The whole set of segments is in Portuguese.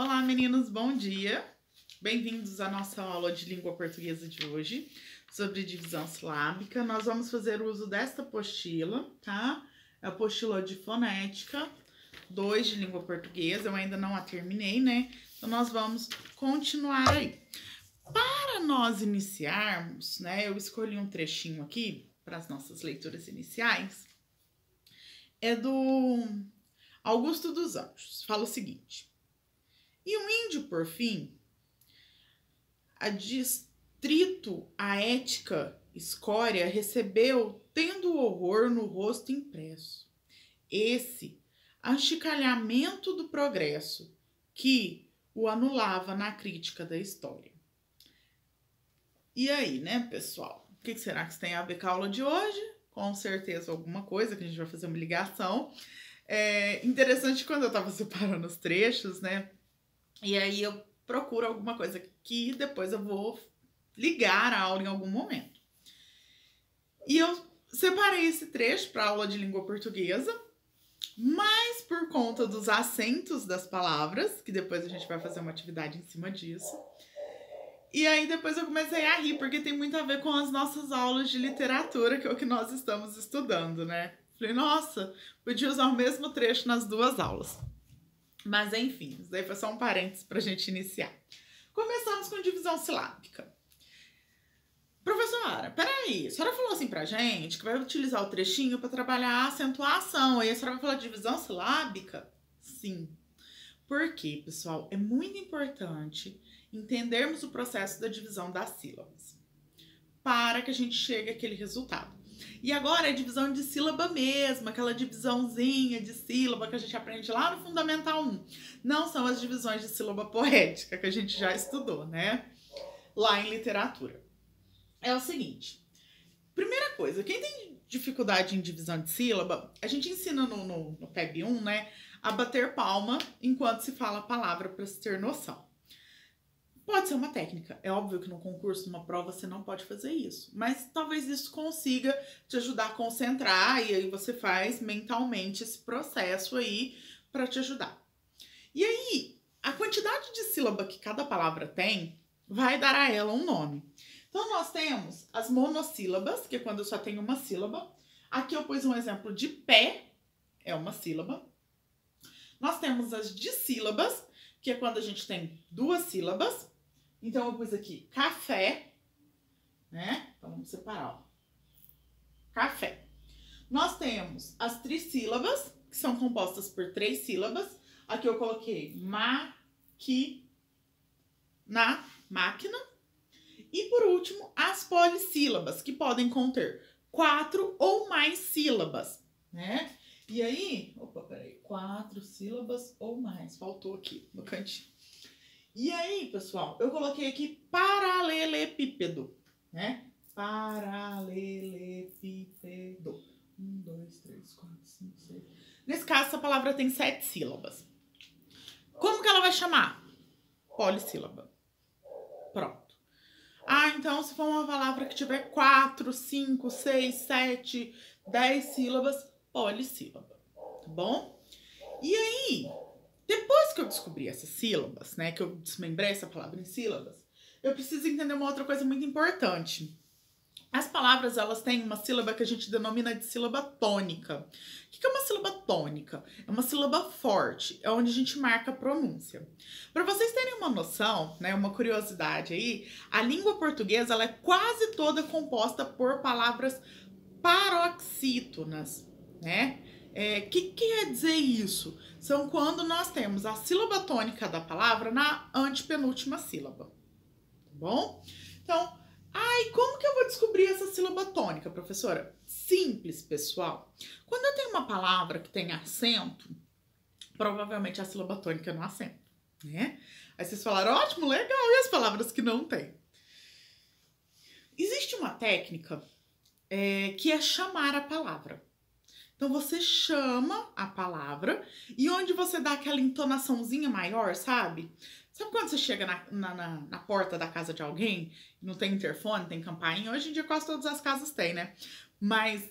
Olá, meninos, bom dia! Bem-vindos à nossa aula de língua portuguesa de hoje, sobre divisão silábica. Nós vamos fazer uso desta apostila, tá? É a apostila de fonética 2 de língua portuguesa, eu ainda não a terminei, né? Então, nós vamos continuar aí. Para nós iniciarmos, né, eu escolhi um trechinho aqui para as nossas leituras iniciais. É do Augusto dos Anjos. Fala o seguinte: e um índio, por fim, adstrito à ética escória, recebeu, tendo o horror no rosto impresso, esse achicalhamento do progresso que o anulava na crítica da história. E aí, né, pessoal? O que será que isso tem a ver com a aula de hoje? Com certeza alguma coisa, que a gente vai fazer uma ligação. É interessante quando eu tava separando os trechos, né? E aí eu procuro alguma coisa que depois eu vou ligar a aula em algum momento. E eu separei esse trecho para aula de língua portuguesa, mas por conta dos acentos das palavras, que depois a gente vai fazer uma atividade em cima disso. E aí depois eu comecei a rir, porque tem muito a ver com as nossas aulas de literatura, que é o que nós estamos estudando, né? Falei, nossa, podia usar o mesmo trecho nas duas aulas. Mas enfim, isso daí foi só um parênteses para a gente iniciar. Começamos com divisão silábica. Professora, peraí, a senhora falou assim pra gente que vai utilizar o trechinho para trabalhar a acentuação, aí a senhora vai falar de divisão silábica? Sim. Por quê, pessoal? É muito importante entendermos o processo da divisão das sílabas para que a gente chegue àquele resultado. E agora é divisão de sílaba mesmo, aquela divisãozinha de sílaba que a gente aprende lá no Fundamental 1. Não são as divisões de sílaba poética que a gente já estudou, né? Lá em literatura. É o seguinte, primeira coisa, quem tem dificuldade em divisão de sílaba, a gente ensina no PEB 1, né, a bater palma enquanto se fala a palavra para se ter noção. Pode ser uma técnica. É óbvio que no concurso, numa prova, você não pode fazer isso. Mas talvez isso consiga te ajudar a concentrar e aí você faz mentalmente esse processo aí para te ajudar. E aí, a quantidade de sílaba que cada palavra tem vai dar a ela um nome. Então, nós temos as monossílabas, que é quando eu só tenho uma sílaba. Aqui eu pus um exemplo de pé, é uma sílaba. Nós temos as dissílabas, que é quando a gente tem duas sílabas. Então, eu pus aqui café, né? Então, vamos separar, ó. Café. Nós temos as trissílabas, que são compostas por 3 sílabas. Aqui eu coloquei na máquina. E, por último, as polissílabas, que podem conter 4 ou mais sílabas, né? E aí, 4 sílabas ou mais. Faltou aqui no cantinho. E aí, pessoal, eu coloquei aqui paralelepípedo, né? Paralelepípedo. 1, 2, 3, 4, 5, 6. Nesse caso, essa palavra tem 7 sílabas. Como que ela vai chamar? Polissílaba. Pronto. Ah, então, se for uma palavra que tiver 4, 5, 6, 7, 10 sílabas, polissílaba. Tá bom? E aí, depois que eu descobri essas sílabas, né, que eu desmembrei essa palavra em sílabas, eu preciso entender uma outra coisa muito importante. As palavras, elas têm uma sílaba que a gente denomina de sílaba tônica. O que é uma sílaba tônica? É uma sílaba forte, é onde a gente marca a pronúncia. Para vocês terem uma noção, né, uma curiosidade aí, a língua portuguesa, ela é quase toda composta por palavras paroxítonas, né? Que quer dizer isso? São quando nós temos a sílaba tônica da palavra na antepenúltima sílaba, tá bom? Então, como que eu vou descobrir essa sílaba tônica, professora? Simples, pessoal. Quando eu tenho uma palavra que tem acento, provavelmente a sílaba tônica é no acento, né? Aí vocês falaram, ótimo, legal, e as palavras que não tem? Existe uma técnica que é chamar a palavra. Então, você chama a palavra e onde você dá aquela entonaçãozinha maior, sabe? Sabe quando você chega na porta da casa de alguém e não tem interfone, tem campainha? Hoje em dia quase todas as casas têm, né?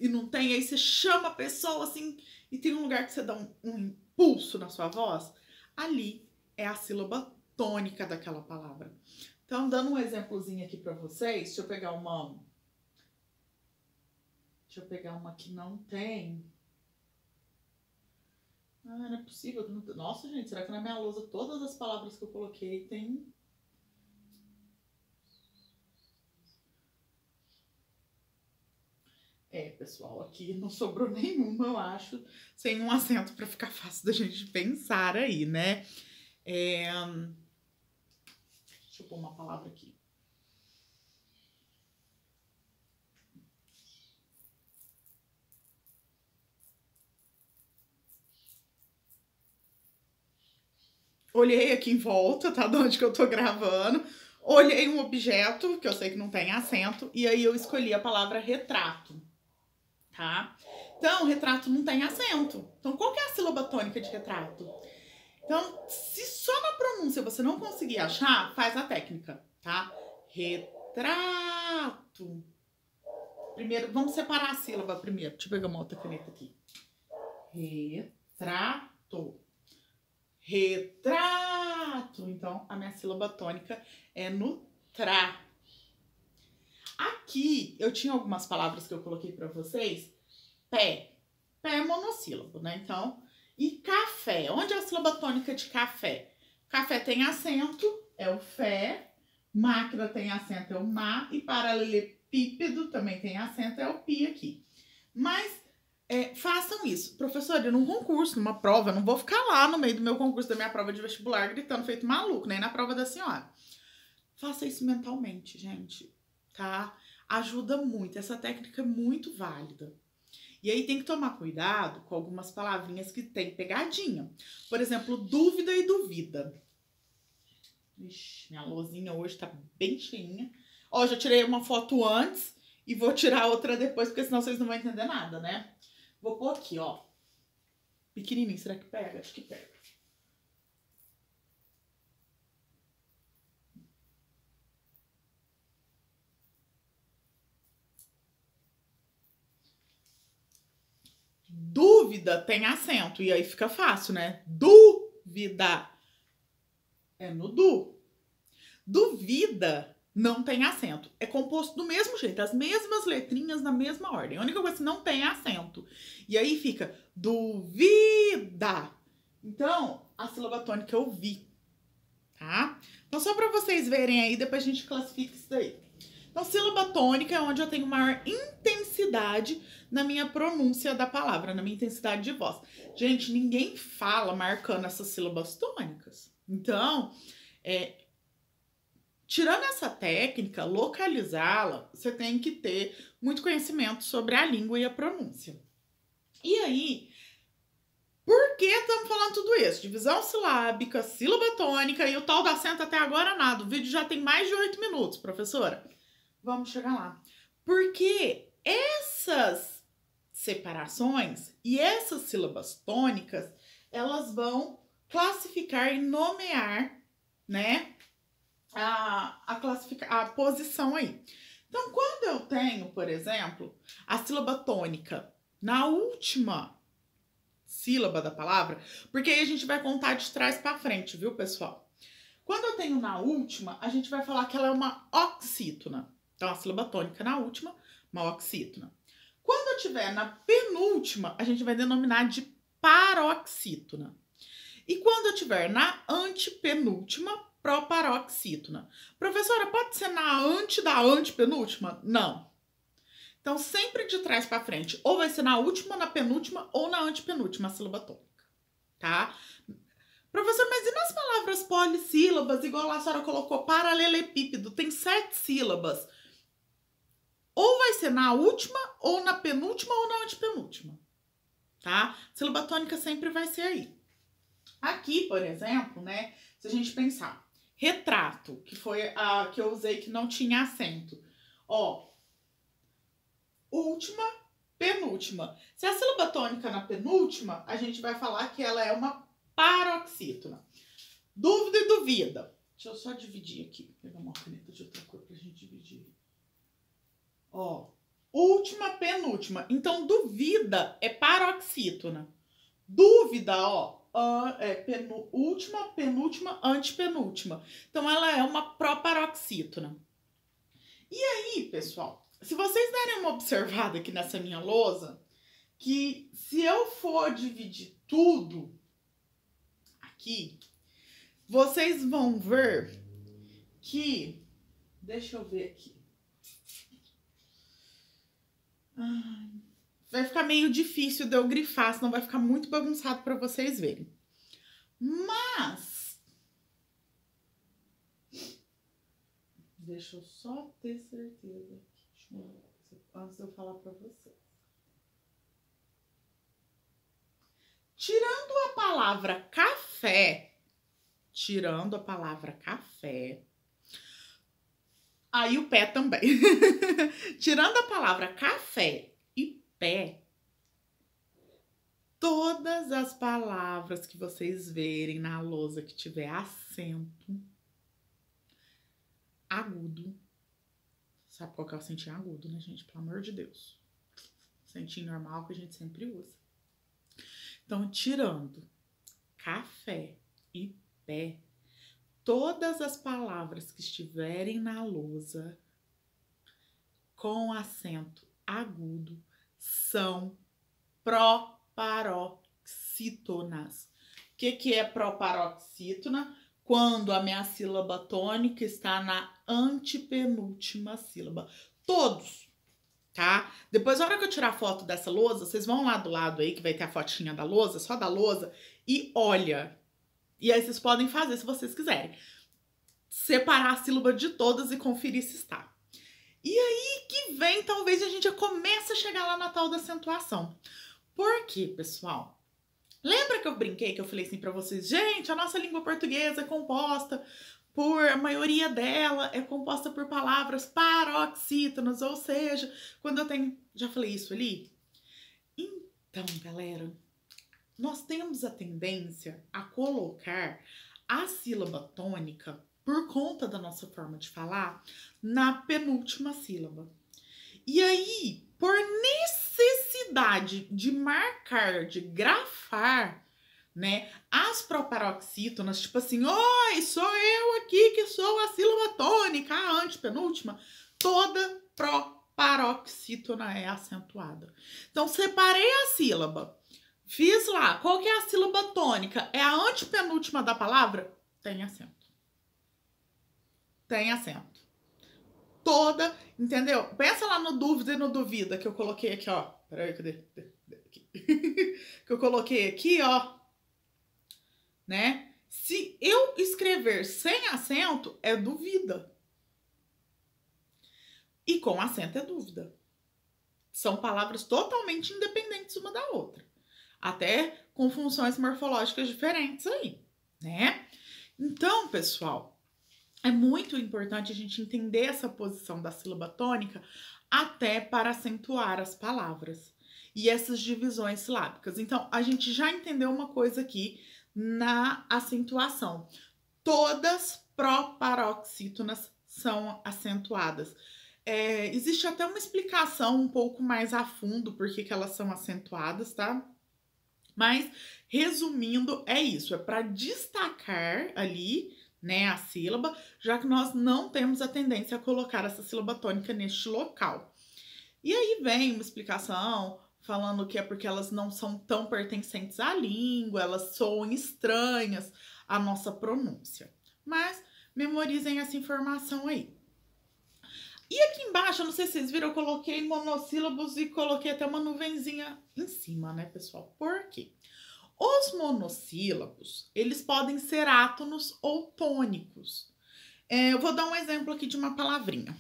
E não tem, aí você chama a pessoa assim e tem um lugar que você dá um impulso na sua voz. Ali é a sílaba tônica daquela palavra. Então, dando um exemplozinho aqui para vocês, deixa eu pegar uma que não tem. Ah, não é possível. Nossa, gente, será que na minha lousa todas as palavras que eu coloquei tem... É, pessoal, aqui não sobrou nenhuma, eu acho, sem um acento para ficar fácil da gente pensar aí, né? Deixa eu pôr uma palavra aqui. Olhei aqui em volta, tá? De onde que eu tô gravando. Olhei um objeto, que eu sei que não tem acento, e aí eu escolhi a palavra retrato, tá? Então, retrato não tem acento. Então, qual que é a sílaba tônica de retrato? Então, se só na pronúncia você não conseguir achar, faz a técnica, tá? Retrato. Primeiro, vamos separar a sílaba primeiro. Deixa eu pegar uma outra caneta aqui. Retrato. Retrato. Então, a minha sílaba tônica é no tra. Aqui, eu tinha algumas palavras que eu coloquei pra vocês. Pé. Pé é monossílabo, né? Então, e café. Onde é a sílaba tônica de café? Café tem acento, é o fé. Máquina tem acento, é o má. E paralelepípedo também tem acento, é o pi aqui. Mas façam isso. Professor, eu num concurso, numa prova, eu não vou ficar lá no meio do meu concurso, da minha prova de vestibular, gritando feito maluco, nem na prova da senhora. Faça isso mentalmente, gente, tá? Ajuda muito. Essa técnica é muito válida. E aí tem que tomar cuidado com algumas palavrinhas que tem pegadinha. Por exemplo, dúvida e duvida. Ixi, minha lousinha hoje tá bem cheinha. Ó, já tirei uma foto antes e vou tirar outra depois, porque senão vocês não vão entender nada, né? Vou pôr aqui, ó. Pequenininho, será que pega? Acho que pega. Dúvida tem acento, e aí fica fácil, né? Dúvida é no du. Duvida não tem acento. É composto do mesmo jeito, as mesmas letrinhas na mesma ordem. A única coisa que não tem acento. E aí fica duvida. Então, a sílaba tônica é ouvir, tá? Então, só para vocês verem aí, depois a gente classifica isso daí. Então, sílaba tônica é onde eu tenho maior intensidade na minha pronúncia da palavra, na minha intensidade de voz. Gente, ninguém fala marcando essas sílabas tônicas. Então, tirando essa técnica, localizá-la, você tem que ter muito conhecimento sobre a língua e a pronúncia. E aí, por que estamos falando tudo isso? Divisão silábica, sílaba tônica e o tal do acento até agora nada. O vídeo já tem mais de 8 minutos, professora. Vamos chegar lá. Porque essas separações e essas sílabas tônicas, elas vão classificar e nomear, né, a posição aí. Então, quando eu tenho, por exemplo, a sílaba tônica na última sílaba da palavra, porque aí a gente vai contar de trás para frente, viu, pessoal? Quando eu tenho na última, a gente vai falar que ela é uma oxítona. Então, a sílaba tônica na última, uma oxítona. Quando eu tiver na penúltima, a gente vai denominar de paroxítona. E quando eu tiver na antepenúltima, proparoxítona. Professora, pode ser na da antepenúltima? Não. Então, sempre de trás para frente. Ou vai ser na última, na penúltima ou na antepenúltima sílaba tônica, tá? Professor, mas e nas palavras polissílabas, igual a senhora colocou, paralelepípedo, tem 7 sílabas. Ou vai ser na última, ou na penúltima, ou na antepenúltima, tá? Sílaba tônica sempre vai ser aí. Aqui, por exemplo, né, se a gente pensar, retrato, que foi a que eu usei que não tinha acento. Ó, última, penúltima. Se a sílaba tônica na penúltima, a gente vai falar que ela é uma paroxítona. Dúvida e duvida. Deixa eu só dividir aqui. Vou pegar uma caneta de outra cor pra gente dividir. Ó, última, penúltima. Então, duvida é paroxítona. Dúvida, ó, última, penúltima, antepenúltima. Então, ela é uma proparoxítona. E aí, pessoal, se vocês derem uma observada aqui nessa minha lousa, que se eu for dividir tudo aqui, vocês vão ver que... Deixa eu ver aqui. Vai ficar meio difícil de eu grifar, senão vai ficar muito bagunçado para vocês verem. Mas... Deixa eu só ter certeza aqui, antes de eu falar para vocês. Tirando a palavra café, aí o pé também. Tirando a palavra café e pé, todas as palavras que vocês verem na lousa que tiver acento agudo. Sabe qual que é o acentinho agudo, né, gente? Pelo amor de Deus. Acentinho normal que a gente sempre usa. Então, tirando café e pé, todas as palavras que estiverem na lousa com acento agudo são proparoxítonas. O que é proparoxítona? Quando a minha sílaba tônica está na antepenúltima sílaba. Todos, tá? Depois, na hora que eu tirar a foto dessa lousa, vocês vão lá do lado aí, que vai ter a fotinha da lousa, só da lousa, e olha. E aí vocês podem fazer, se vocês quiserem, separar a sílaba de todas e conferir se está. E aí que vem, talvez a gente já comece a chegar lá na tal da acentuação. Por quê, pessoal? Lembra que eu brinquei, que eu falei assim pra vocês, gente, a nossa língua portuguesa é composta por, a maioria dela é composta por palavras paroxítonas, ou seja, quando eu tenho, já falei isso ali? Então, galera, nós temos a tendência a colocar a sílaba tônica, por conta da nossa forma de falar, na penúltima sílaba. E aí, por necessidade de marcar, de grafar, né, as proparoxítonas, tipo assim, oi, sou eu aqui que sou a sílaba tônica, a antepenúltima, toda proparoxítona é acentuada. Então, separei a sílaba, fiz lá, qual que é a sílaba tônica? É a antepenúltima da palavra? Tem acento. Tem acento. Toda, entendeu? Pensa lá no dúvida e no duvida que eu coloquei aqui, ó. Peraí, cadê? Aqui. Que eu coloquei aqui, ó. Né? Se eu escrever sem acento, é duvida. E com acento é dúvida. São palavras totalmente independentes uma da outra. Até com funções morfológicas diferentes aí, né? Então, pessoal, é muito importante a gente entender essa posição da sílaba tônica até para acentuar as palavras e essas divisões silábicas. Então, a gente já entendeu uma coisa aqui na acentuação. Todas proparoxítonas são acentuadas. Existe até uma explicação um pouco mais a fundo por que elas são acentuadas, tá? Mas, resumindo, é isso. É para destacar ali, né, a sílaba, já que nós não temos a tendência a colocar essa sílaba tônica neste local. E aí vem uma explicação falando que é porque elas não são tão pertencentes à língua, elas soam estranhas à nossa pronúncia. Mas memorizem essa informação aí. E aqui embaixo, eu não sei se vocês viram, eu coloquei monossílabos e coloquei até uma nuvenzinha em cima, né, pessoal? Por quê? Os monossílabos, eles podem ser átonos ou tônicos. Eu vou dar um exemplo aqui de uma palavrinha.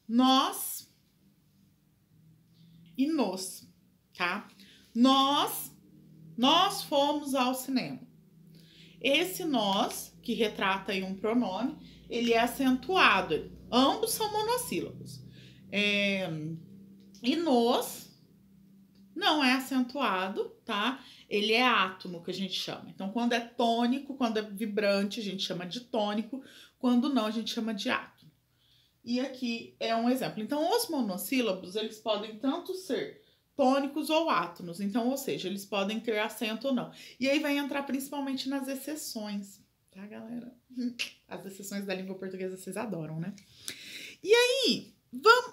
Nós e nos, tá? Nós fomos ao cinema. Esse nós, que retrata aí um pronome, ele é acentuado. Ambos são monossílabos. E nos não é acentuado, tá? Ele é átono, que a gente chama. Então, quando é tônico, quando é vibrante, a gente chama de tônico. Quando não, a gente chama de átono. E aqui é um exemplo. Então, os monossílabos, eles podem tanto ser tônicos ou átonos. Então, ou seja, eles podem ter acento ou não. E aí vai entrar principalmente nas exceções, tá, galera? As exceções da língua portuguesa vocês adoram, né? E aí,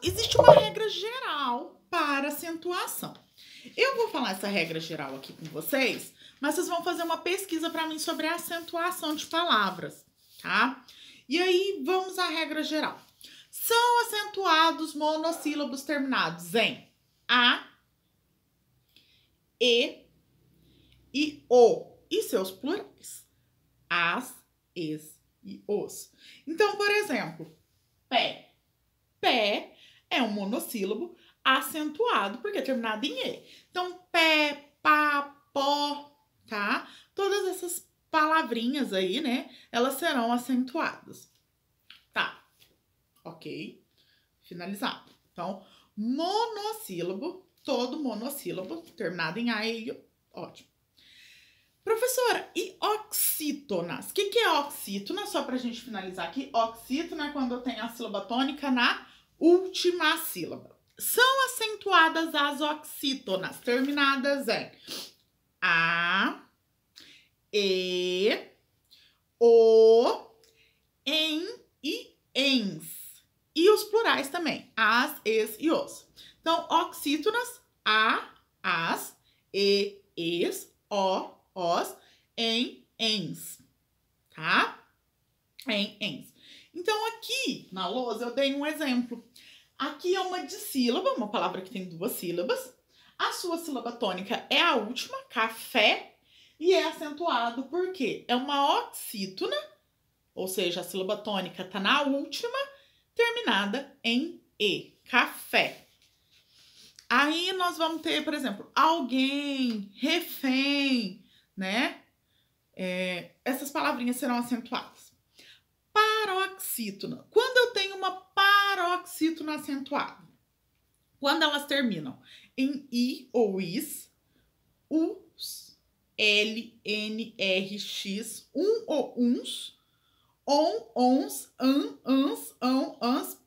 existe uma regra geral para acentuação. Eu vou falar essa regra geral aqui com vocês, mas vocês vão fazer uma pesquisa para mim sobre a acentuação de palavras, tá? E aí, vamos à regra geral. São acentuados monossílabos terminados em A, E e O e seus plurais. As, es e os. Então, por exemplo, pé. Pé é um monossílabo acentuado, porque é terminado em E. Então, pé, pá, pó, tá? Todas essas palavrinhas aí, né? Elas serão acentuadas. Tá, ok? Finalizado. Então, monossílabo, todo monossílabo, terminado em A e I, ótimo. Professora, e oxítonas? O que é oxítona? Só pra gente finalizar aqui. Oxítona é quando eu tenho a sílaba tônica na última sílaba. São acentuadas as oxítonas, terminadas em A, E, O, em e ens. E os plurais também, as, es e os. Então, oxítonas, a, as, e, es, o, os, em, ens, tá? Em, ens. Então, aqui na lousa eu dei um exemplo. Aqui é uma dissílaba, uma palavra que tem duas sílabas. A sua sílaba tônica é a última, café, e é acentuado porque é uma oxítona, ou seja, a sílaba tônica tá na última, terminada em E, café. Aí nós vamos ter, por exemplo, alguém, refém, né? Essas palavrinhas serão acentuadas. Paroxítona. Quando eu tenho uma paroxítona acentuada? Quando elas terminam em I ou is, us, L, N, R, X, ou uns, on, ons, ans, ans,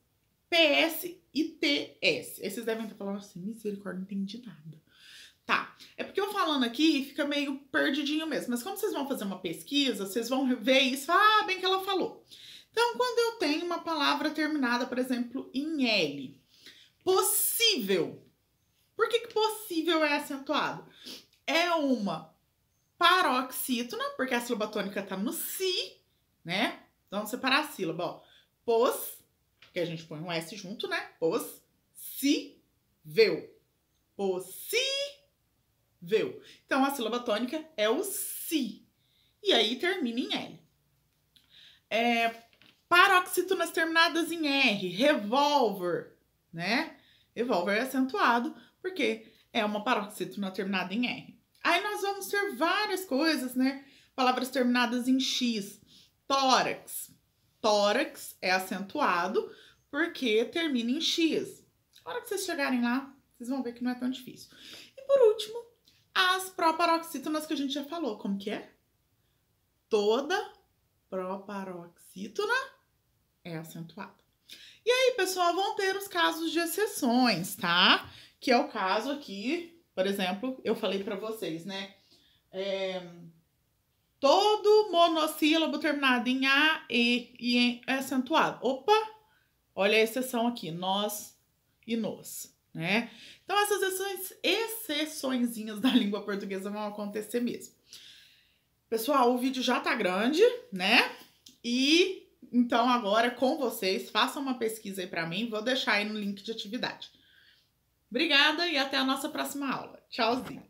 PS e TS. Esses devem estar falando assim, misericórdia, não entendi nada. Tá, é porque eu falando aqui fica meio perdidinho mesmo, mas como vocês vão fazer uma pesquisa, vocês vão ver isso, bem que ela falou. Então, quando eu tenho uma palavra terminada, por exemplo, em L, possível. Por que possível é acentuado? É uma paroxítona, porque a sílaba tônica tá no si, né? Então, vamos separar a sílaba, ó. Pos, que a gente põe um S junto, né? Possível. Possível. Então, a sílaba tônica é o si. E aí, termina em L. Paroxítonas terminadas em R. Revólver, né? Revólver é acentuado porque é uma paroxítona terminada em R. Aí, nós vamos ter várias coisas, né? Palavras terminadas em X. Tórax. Tórax é acentuado porque termina em X. Na hora que vocês chegarem lá, vocês vão ver que não é tão difícil. E por último, as proparoxítonas que a gente já falou. Como que é? Toda proparoxítona é acentuada. E aí, pessoal, vão ter os casos de exceções, tá? Que é o caso aqui, por exemplo, eu falei pra vocês, né? Todo monossílabo terminado em A, E e em é acentuado. Opa! Olha a exceção aqui, nós e nos, né? Então, essas exceçõezinhas da língua portuguesa vão acontecer mesmo. Pessoal, o vídeo já tá grande, né? E então agora com vocês, façam uma pesquisa aí pra mim, vou deixar aí no link de atividade. Obrigada e até a nossa próxima aula. Tchauzinho!